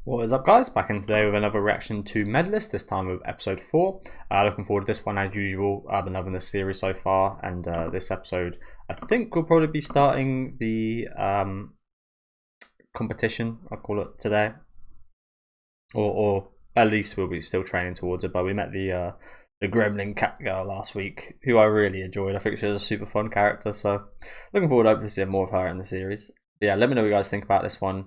What is up, guys? Back in today with another reaction to Medalist, this time with episode 4. Looking forward to this one as usual. I've been loving this series so far, and this episode I think we'll probably be starting the competition, I'll call it, today. Or at least we'll be still training towards it, but we met the gremlin cat girl last week, who I really enjoyed. I think she was a super fun character, so looking forward to hopefully seeing more of her in the series. But yeah, let me know what you guys think about this one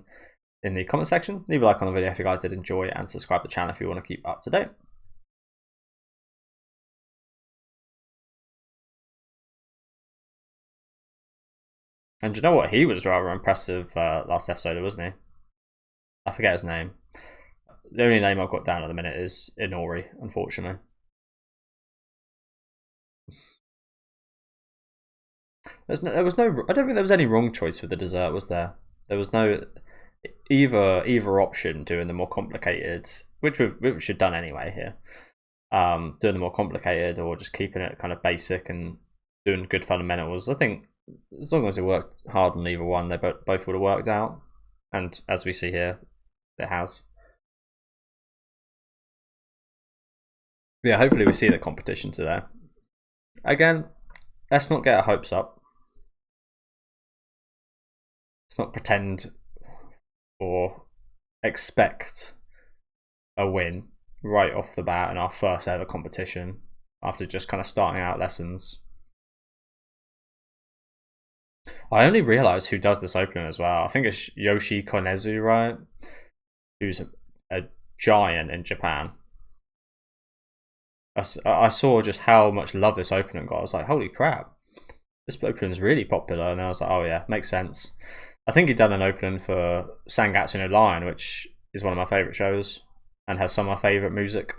in the comment section. Leave a like on the video if you guys did enjoy it, and subscribe to the channel if you want to keep up to date. And you know what? He was rather impressive last episode, wasn't he? I forget his name. The only name I've got down at the minute is Inori, unfortunately. There was no. I don't think there was any wrong choice with the dessert, was there? There was no either option doing the more complicated, which we should have done anyway here. Doing the more complicated or just keeping it kind of basic and doing good fundamentals. I think as long as it worked hard on either one, they both would have worked out. And as we see here, it has. Yeah, hopefully we see the competition today. Again, let's not get our hopes up. Let's not pretend or expect a win right off the bat in our first ever competition after just kind of starting out lessons. I only realised who does this opening as well. I think it's Yoshi Konezu, right? Who's a giant in Japan. I saw just how much love this opening got. I was like, holy crap, this opening is really popular. And I was like, oh yeah, makes sense. I think he'd done an opening for Sangatsu no Lion, which is one of my favourite shows and has some of my favourite music.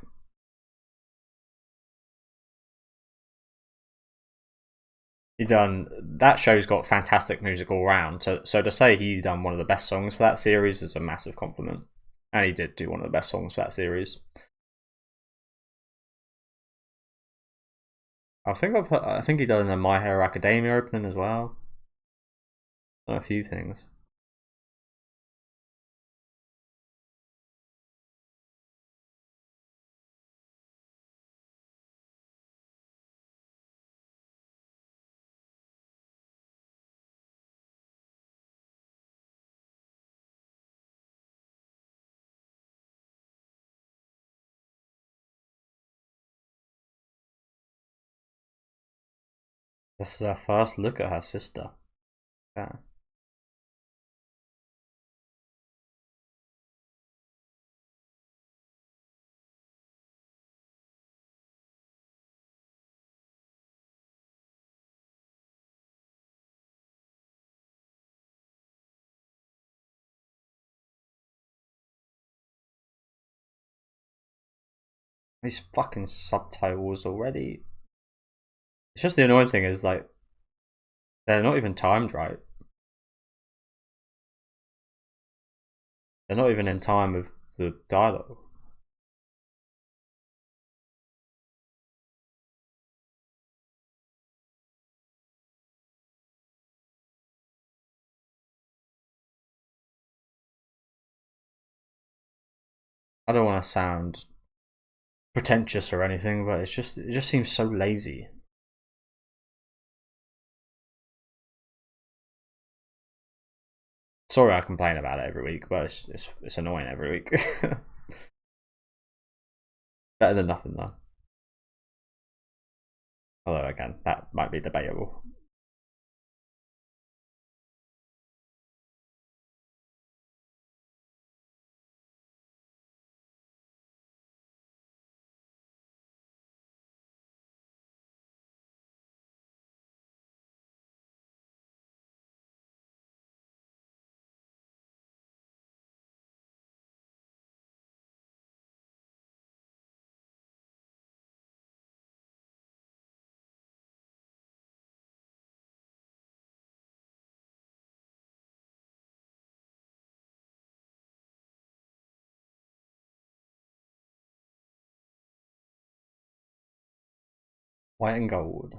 He done that show's got fantastic music all round. So to say he done one of the best songs for that series is a massive compliment. And he did do one of the best songs for that series. I think he done a My Hero Academia opening as well. A few things. This is our first look at her sister. Yeah. These fucking subtitles already. It's just the annoying thing is like they're not even timed right. They're not even in time with the dialogue. I don't want to sound pretentious or anything, but it just seems so lazy. Sorry, I complain about it every week, but it's annoying every week. Better than nothing though. Although again, that might be debatable. White and gold.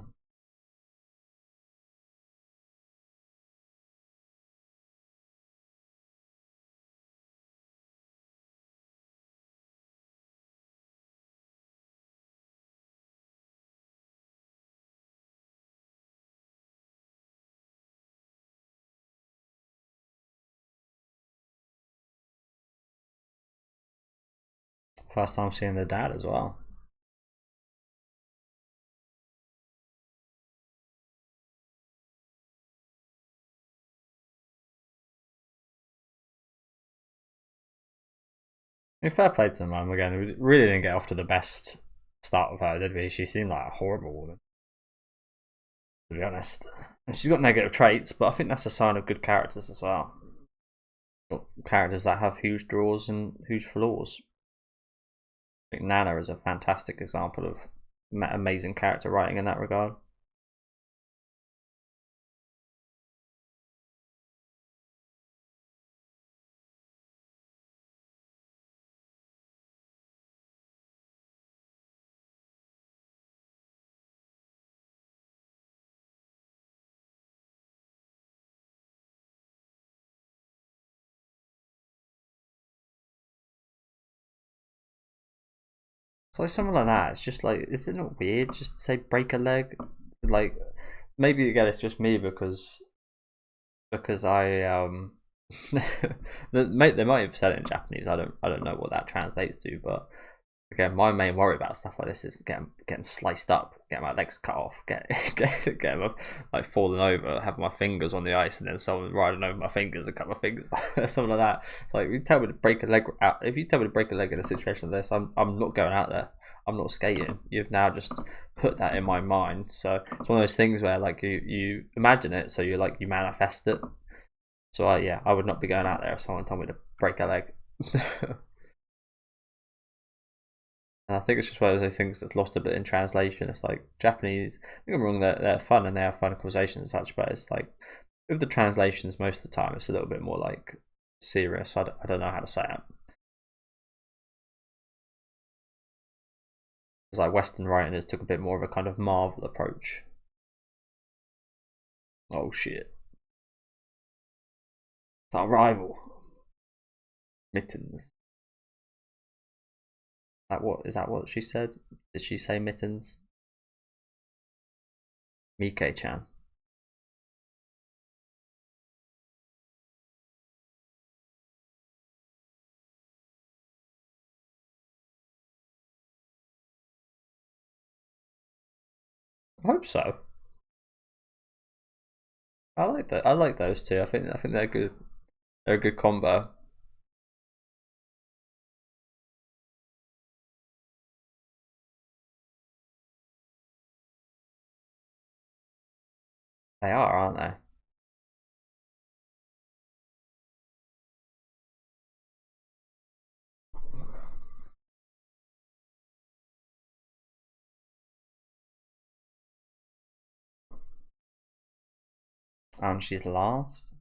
First time seeing the dad as well. Fair play to the mum again. We really didn't get off to the best start with her, did we? She seemed like a horrible woman, to be honest. And she's got negative traits, but I think that's a sign of good characters as well. Characters that have huge draws and huge flaws. I think Nana is a fantastic example of amazing character writing in that regard. So like something like that, it's just like, is it not weird just to say break a leg? Like, maybe again it's just me because I they might have said it in Japanese. I don't know what that translates to, but again, my main worry about stuff like this is getting sliced up, getting my legs cut off, getting like falling over, having my fingers on the ice, and then someone riding over my fingers, a couple of fingers, something like that. It's like, if you tell me to break a leg out, if you tell me to break a leg in a situation like this, I'm not going out there. I'm not skating. You've now just put that in my mind. So it's one of those things where like you imagine it, so you manifest it. So I would not be going out there if someone told me to break a leg. And I think it's just one of those things that's lost a bit in translation. It's like Japanese, don't get me wrong, they're fun and they have fun conversations and such, but it's like with the translations, most of the time it's a little bit more like serious. I don't know how to say it. It's like Western writers took a bit more of a kind of Marvel approach. Oh shit. It's our rival. Mittens. That what she said? Did she say mittens? Mike-chan. I hope so. I like that. I like those two. I think they're good. They're a good combo. They are, aren't they? And she's last.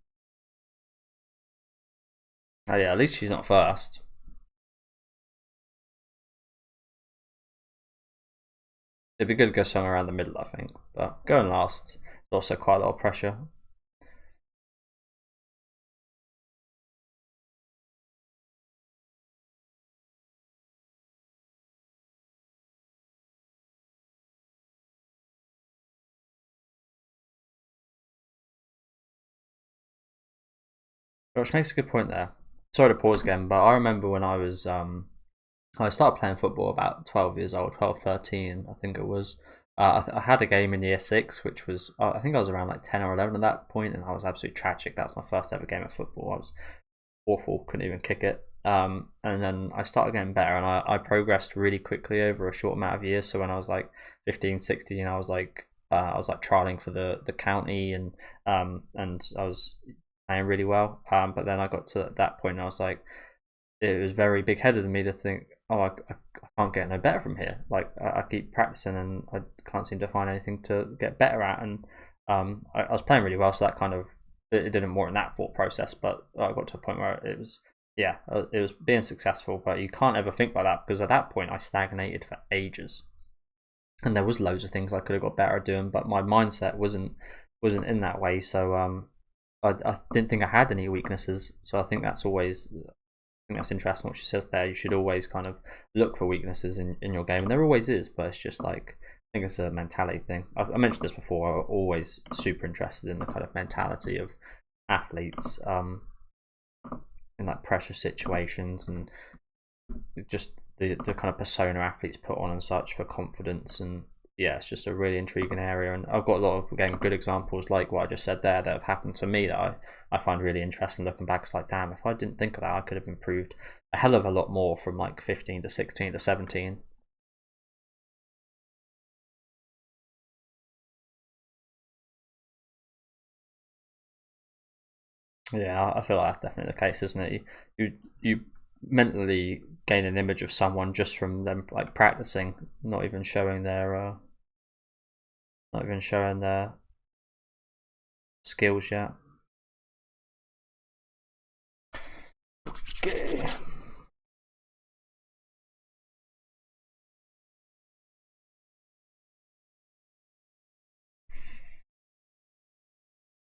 Oh yeah, at least she's not first. It'd be good to go somewhere around the middle, I think. But going last is also quite a lot of pressure. Which makes a good point there. Sorry to pause again, but I remember when I started playing football about 12 years old, 12, 13, I think it was. I had a game in year six, which was, I think I was around like 10 or 11 at that point, and I was absolutely tragic. That was my first ever game of football. I was awful, couldn't even kick it. And then I started getting better, and I progressed really quickly over a short amount of years. So when I was like 15, 16, I was like trialing for the county, and I was playing really well. But then I got to that point, and I was like, it was very big headed of me to think, oh, I can't get no better from here. Like I keep practicing, and I can't seem to find anything to get better at. And I was playing really well, so that kind of it didn't warrant that thought process. But I got to a point where it was, yeah, it was being successful. But you can't ever think like that, because at that point I stagnated for ages, and there was loads of things I could have got better at doing, but my mindset wasn't in that way. So I didn't think I had any weaknesses. So I think that's always, I think that's interesting what she says there. You should always kind of look for weaknesses in your game, and there always is. But it's just like, I think it's a mentality thing. I mentioned this before. I'm always super interested in the kind of mentality of athletes in like pressure situations, and just the kind of persona athletes put on and such for confidence. And yeah, it's just a really intriguing area. And I've got a lot of, again, good examples like what I just said there that have happened to me that I find really interesting looking back. It's like, damn, if I didn't think of that, I could have improved a hell of a lot more from like 15 to 16 to 17. Yeah, I feel like that's definitely the case, isn't it? You mentally gain an image of someone just from them like practicing, not even showing their skills yet. Okay.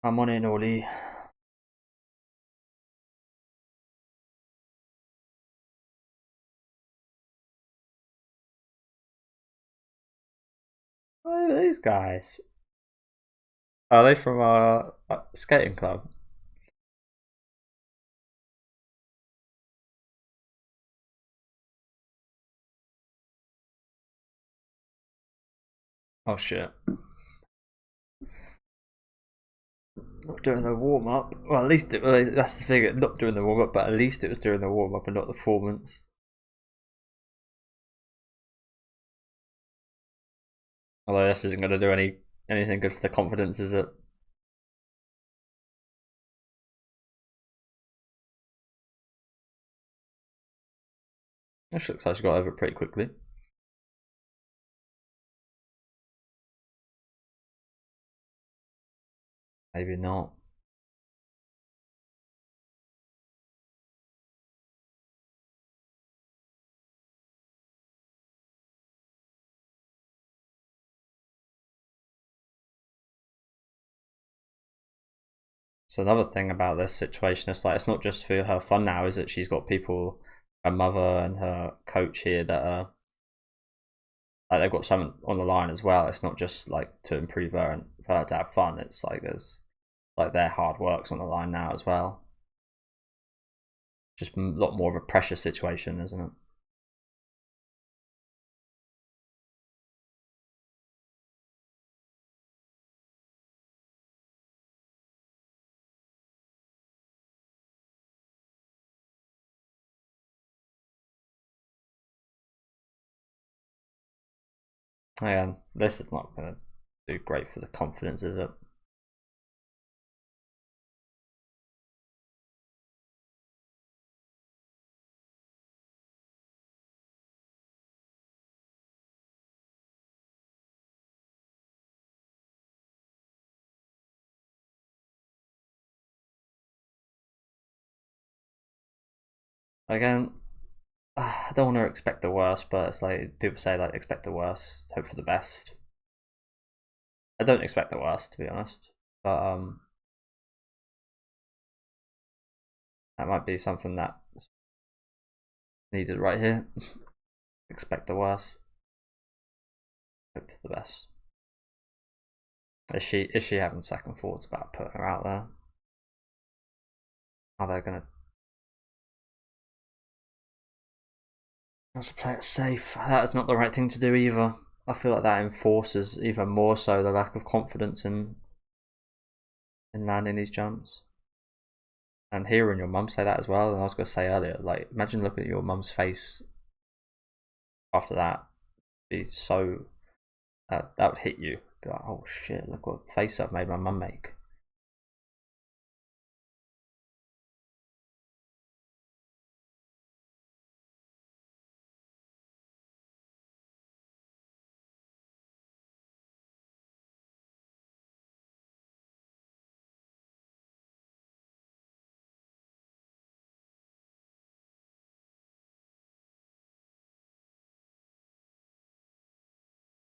I'm on in, Ollie. Oh, these guys. Are they from our skating club? Oh shit. Not doing the warm up. Well, at least that's the thing. Not doing the warm up, but at least it was during the warm up and not the performance. Although this isn't going to do anything good for the confidence, is it? This looks like she got over it pretty quickly. Maybe not. So another thing about this situation is like it's not just for her fun now, is that she's got people, her mother and her coach here that are like they've got something on the line as well. It's not just like to improve her and for her to have fun. It's like there's like their hard work's on the line now as well. Just a lot more of a pressure situation, isn't it? Yeah, this is not going to do great for the confidence, is it? Again, I don't want to expect the worst, but it's like people say like expect the worst, hope for the best. I don't expect the worst, to be honest, but that might be something that needed right here. Expect the worst, hope for the best. Is she having second thoughts about putting her out there? Are they gonna play it safe? That is not the right thing to do either. I feel like that enforces even more so the lack of confidence in landing these jumps. And hearing your mum say that as well, and I was gonna say earlier, like imagine looking at your mum's face after that. Be so that would hit you. Be like, oh shit, look what face I've made my mum make.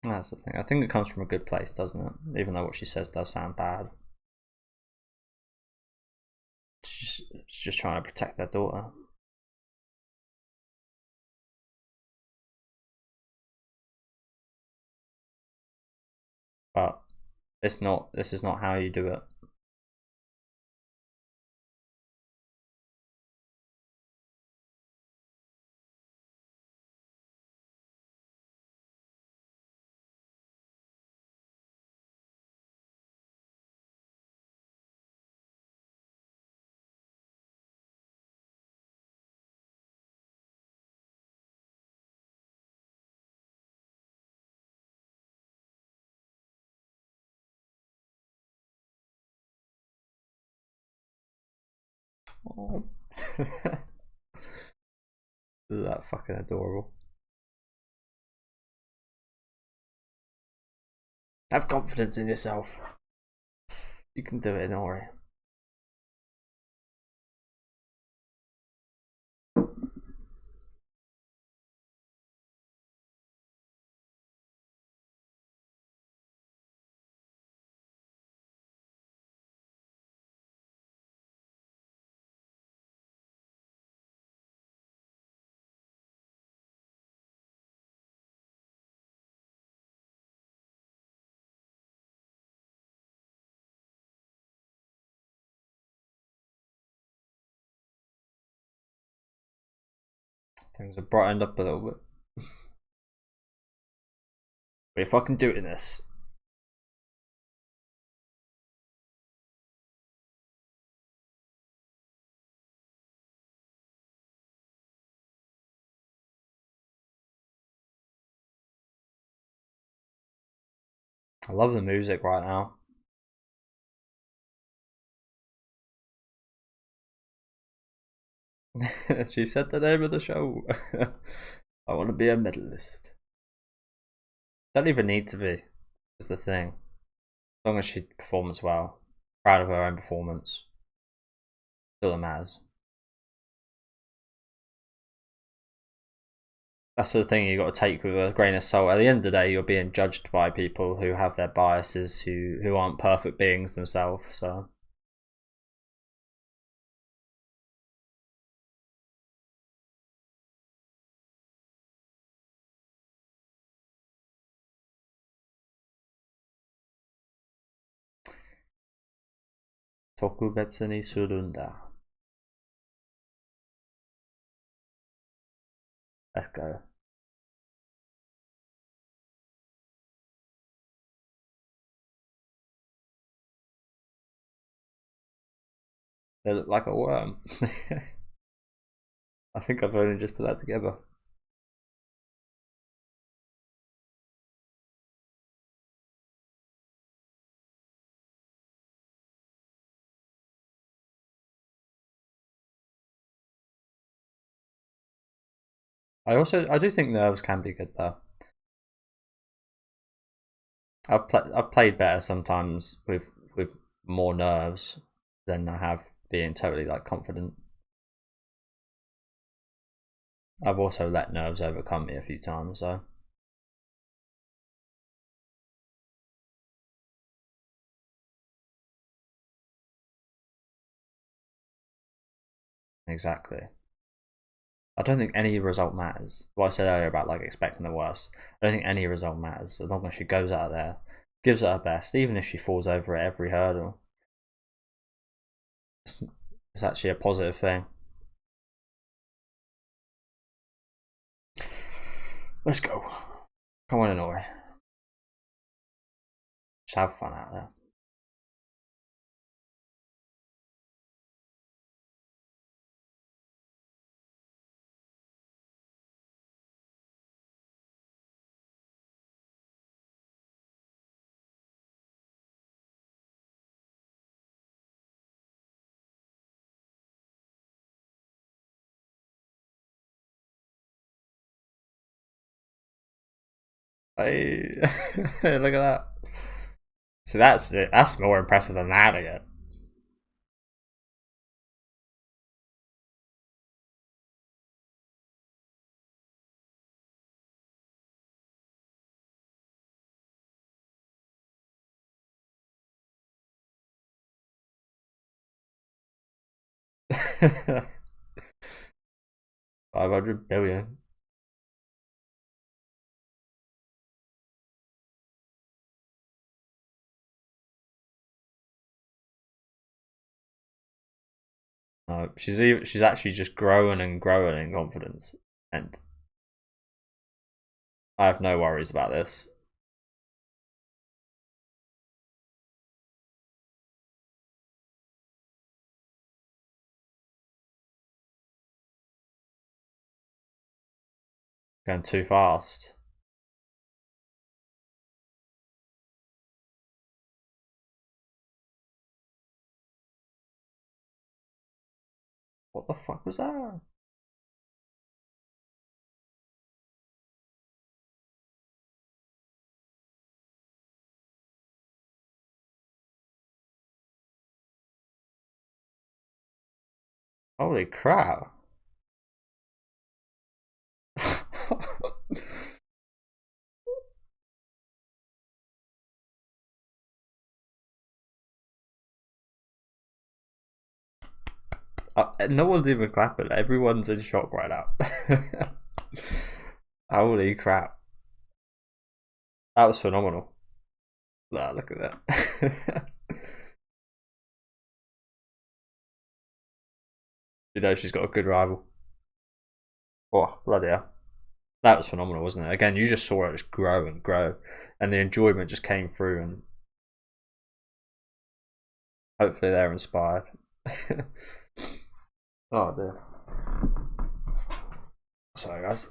That's the thing. I think it comes from a good place, doesn't it? Even though what she says does sound bad. She's just trying to protect their daughter. But it's not. This is not how you do it. Oh. That fucking adorable. Have confidence in yourself. You can do it, Nori. Things have brightened up a little bit. We're fucking doing this. I love the music right now. She said the name of the show. I want to be a medalist. Don't even need to be, is the thing. As long as she performs well. Proud of her own performance. Still a matters. That's the thing you got to take with a grain of salt. At the end of the day, you're being judged by people who have their biases, who aren't perfect beings themselves. So tokubetsu ni surunda. Let's go. They look like a worm. I think I've only just put that together. I do think nerves can be good though. I've played better sometimes with more nerves than I have being totally like confident. I've also let nerves overcome me a few times though. Exactly. I don't think any result matters. What I said earlier about like expecting the worst. I don't think any result matters as long as she goes out there, gives it her best, even if she falls over at every hurdle. It's, it's actually a positive thing. Let's go. Come on, Nori. Just have fun out there. Hey, look at that. So that's it. That's more impressive than that again. $500 billion. She's actually just growing and growing in confidence, and I have no worries about this. Going too fast. What the fuck was that? Holy crap. No one's even clapping. Everyone's in shock right now. Holy crap. That was phenomenal. Nah, look at that. You know she's got a good rival. Oh, bloody hell. That was phenomenal, wasn't it? Again, you just saw it just grow and grow, and the enjoyment just came through, and hopefully they're inspired. Oh dear. Sorry, guys.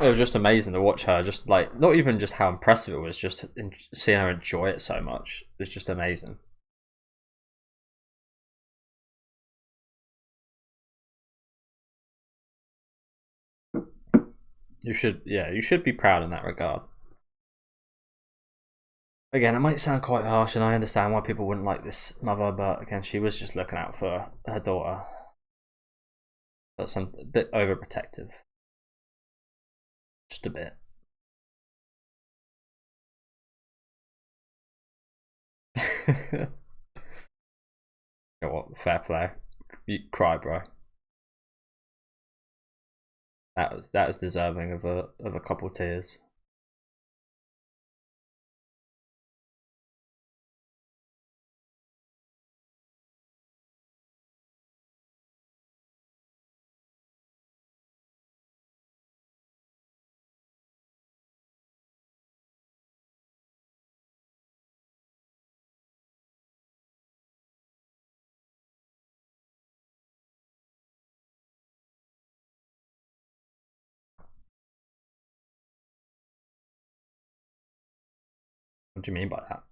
It was just amazing to watch her. Just like not even just how impressive it was, just seeing her enjoy it so much. It's just amazing. You should, yeah, you should be proud in that regard. Again, it might sound quite harsh, and I understand why people wouldn't like this mother, but again, she was just looking out for her daughter. But some a bit overprotective, just a bit. You know what? Fair play. You cry, bro. That was deserving of a couple tears. What do you mean by that?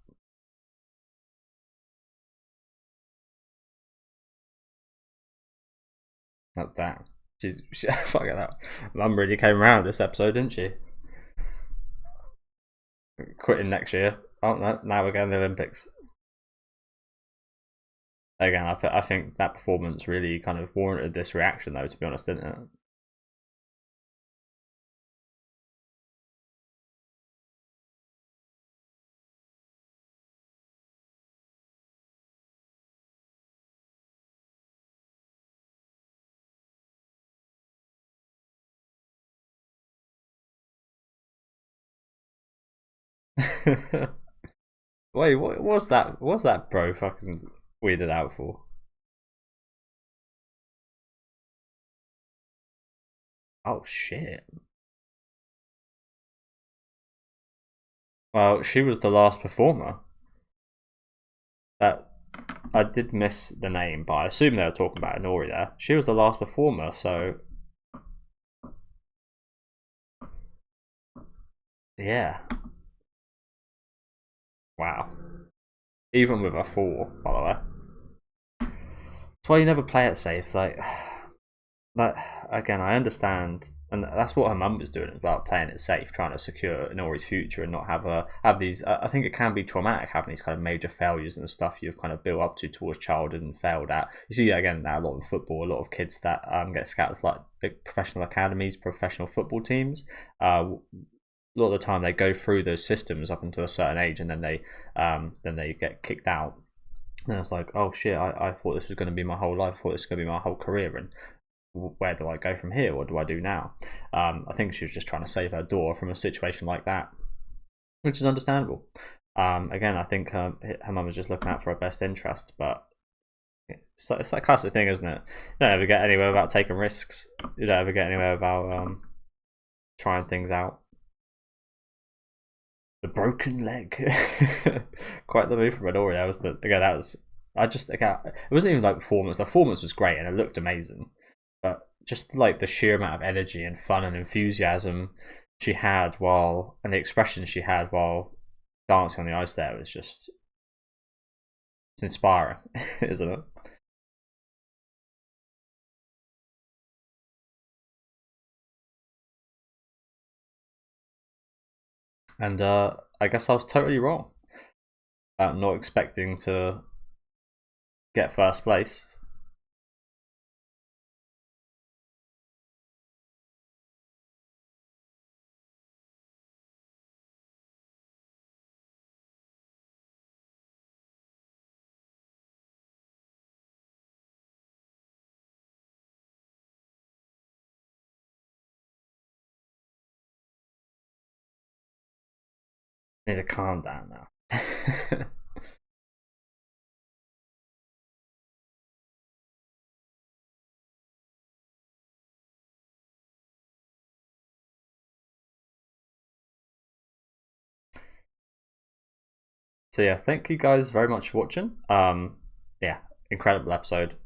Not that. She's fucking that. Mum really came around this episode, didn't she? Quitting next year. Oh no, now we're going to the Olympics. Again, I think that performance really kind of warranted this reaction, though. To be honest, didn't it? Wait, what was that? What's that bro fucking weirded out for? Oh shit. Well, she was the last performer. That I did miss the name, but I assume they were talking about Inori there. She was the last performer, so yeah. Wow. Even with a 4, by the way. That's why you never play it safe. Like again, I understand, and that's what her mum was doing as well, playing it safe, trying to secure Inori's future and not have these. I think it can be traumatic having these kind of major failures and the stuff you've kind of built up to towards childhood and failed at. You see again now a lot of football, a lot of kids that get scouted for like big professional academies, professional football teams. A lot of the time they go through those systems up until a certain age, and then they get kicked out. And it's like, oh shit, I thought this was going to be my whole life. I thought this was going to be my whole career, and where do I go from here? What do I do now? I think she was just trying to save her daughter from a situation like that, which is understandable. Again, I think her mum was just looking out for her best interest, but it's that classic thing, isn't it? You don't ever get anywhere without taking risks. You don't ever get anywhere without trying things out. The broken leg. Quite the move from Midori. That was I just again, it wasn't even like performance. The performance was great and it looked amazing, but just like the sheer amount of energy and fun and enthusiasm she had and the expression she had while dancing on the ice there was just, it's inspiring, isn't it? And I guess I was totally wrong about not expecting to get first place. I need to calm down now. So yeah, thank you guys very much for watching. Yeah, incredible episode.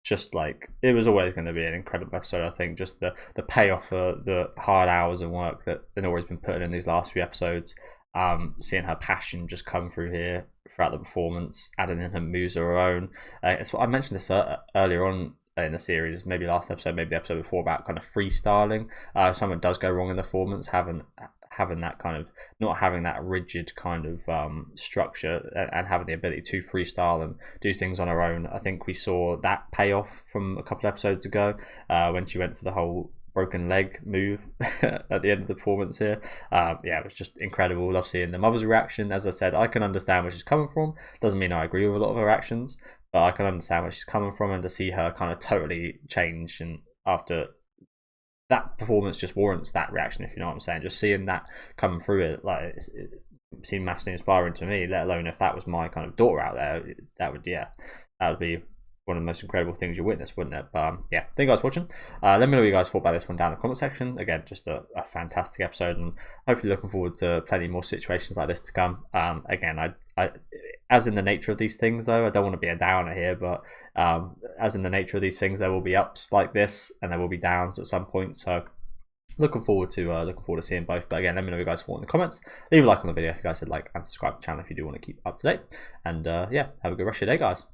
Just like, it was always going to be an incredible episode. I think just the payoff for the hard hours and work that Nora's been putting in these last few episodes. Seeing her passion just come through here throughout the performance, adding in her moves of her own. It's what I mentioned this earlier on in the series, maybe last episode, maybe the episode before, about kind of freestyling. Something does go wrong in the performance, having that kind of, not having that rigid kind of structure, and having the ability to freestyle and do things on her own. I think we saw that payoff from a couple of episodes ago when she went for the whole broken leg move at the end of the performance here. Yeah, it was just incredible. Love seeing the mother's reaction. As I said, I can understand where she's coming from. Doesn't mean I agree with a lot of her actions, but I can understand where she's coming from, and to see her kind of totally change, and after that performance just warrants that reaction, if you know what I'm saying. Just seeing that coming through it, like, it seemed massively inspiring to me, let alone if that was my kind of daughter out there. That would be one of the most incredible things you witness, wouldn't it? But yeah, thank you guys for watching. Let me know what you guys thought about this one down in the comment section. Again, just a fantastic episode, and hopefully looking forward to plenty more situations like this to come. Again, I as in the nature of these things, though, I don't want to be a downer here, but as in the nature of these things, there will be ups like this, and there will be downs at some point. So looking forward to seeing both. But again, let me know what you guys thought in the comments. Leave a like on the video if you guys would like, and subscribe to the channel if you do want to keep up to date. And yeah, have a good rest of your day, guys.